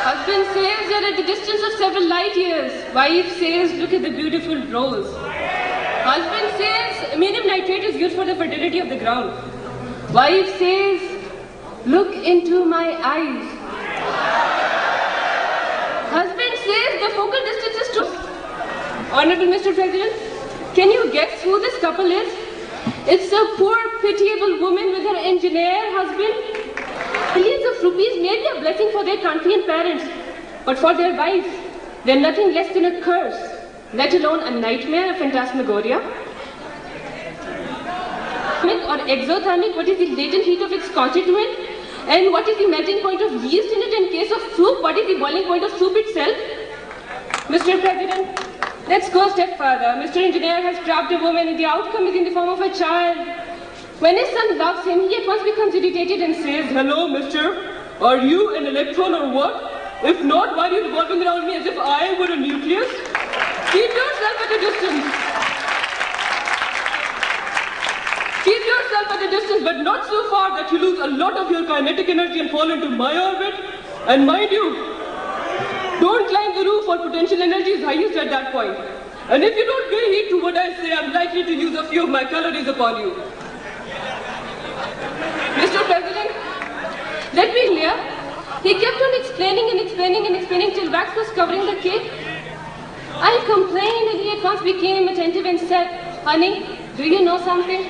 Husband says you're at the distance of several light years. Wife says, look at the beautiful rose. Husband says, ammonium nitrate is good for the fertility of the ground. Wife says, look into my eyes. Husband says, the focal distance is too... Honorable Mr. President, can you guess who this couple is? It's a poor, pitiable woman with her engineer husband. Millions of rupees may be a blessing for their country and parents, but for their wives, they're nothing less than a curse, let alone a nightmare, a phantasmagoria. Or exothermic, what is the latent heat of its constituent? And what is the melting point of yeast in it in case of soup? What is the boiling point of soup itself? Mr. President, let's go a step further. Mr. Engineer has trapped a woman and the outcome is in the form of a child. When his son loves him, he at once becomes irritated and says, hello, mister, are you an electron or what? If not, why are you revolving around me as if I were a nucleus? Keep yourself at a distance. Keep yourself at a distance, but not so far that you lose a lot of your kinetic energy and fall into my orbit. And mind you, don't climb the roof, for potential energy is highest at that point. And if you don't pay heed to what I say, I'm likely to use a few of my calories upon you. Mr. President, let me clear. He kept on explaining till wax was covering the cake. I complained and he at once became attentive and said, honey, do you know something?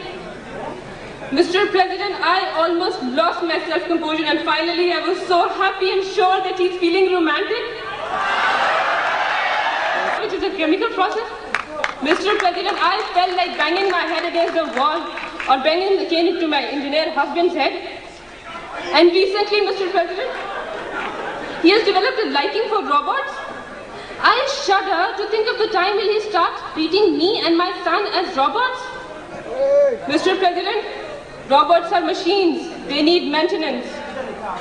Mr. President, I almost lost my self-composure and finally I was so happy and sure that he's feeling romantic. Which is a chemical process. Mr. President, I felt like banging my head against the wall or banging the cane into my engineer husband's head. And recently, Mr. President, he has developed a liking for robots. I shudder to think of the time will he start treating me and my son as robots. Mr. President, robots are machines. They need maintenance.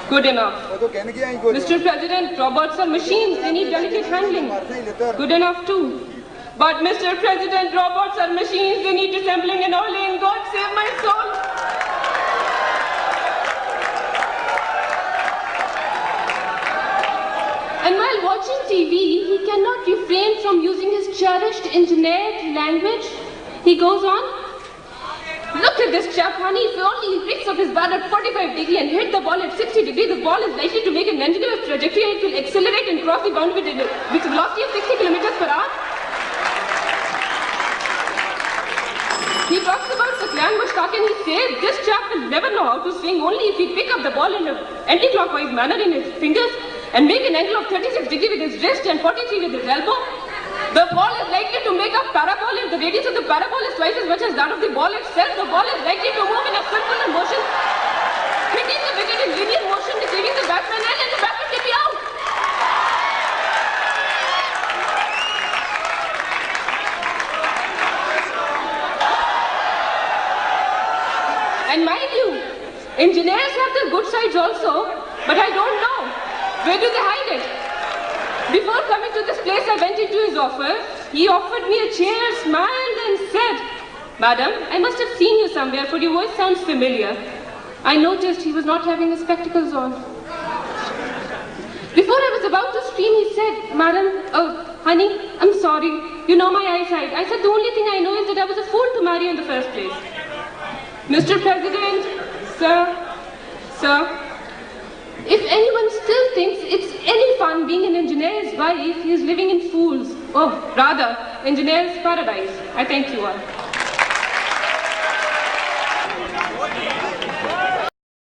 Good enough. Mr. President, robots are machines. They need delicate handling. Good enough too. But Mr. President, robots are machines. They need assembling and oiling. God save my soul. And while watching TV, he cannot refrain from using his cherished engineered language. He goes on, look at this chap, honey. If only he picks up his bat at 45 degrees and hit the ball at 60 degrees, the ball is likely to make an angular trajectory and it will accelerate and cross the boundary with a velocity of 60 kilometers per hour. He talks about the clan Mushtaq and he says this chap will never know how to swing only if he pick up the ball in an anti-clockwise manner in his fingers and make an angle of 36 degrees with his wrist and 43 with his elbow. The ball is likely to make a parabol if the radius of the parabol is twice as much as that of the ball itself. The ball is likely to move in a circular motion, hitting the wicket in linear motion, deceiving the batsman and the batsman will be out. And mind you, engineers have their good sides also, but I don't know. Where do they hide it? Before coming to this place, I went into his office. He offered me a chair, smiled and said, Madam, I must have seen you somewhere, for your voice sounds familiar. I noticed he was not having his spectacles on. Before I was about to scream, he said, Madam, oh, honey, I'm sorry. You know my eyesight. I said, the only thing I know is that I was a fool to marry you in the first place. Mr. President, sir, if anyone still thinks it's any fun being an engineer's wife, he is living in fools. Oh, rather, engineer's paradise. I thank you all.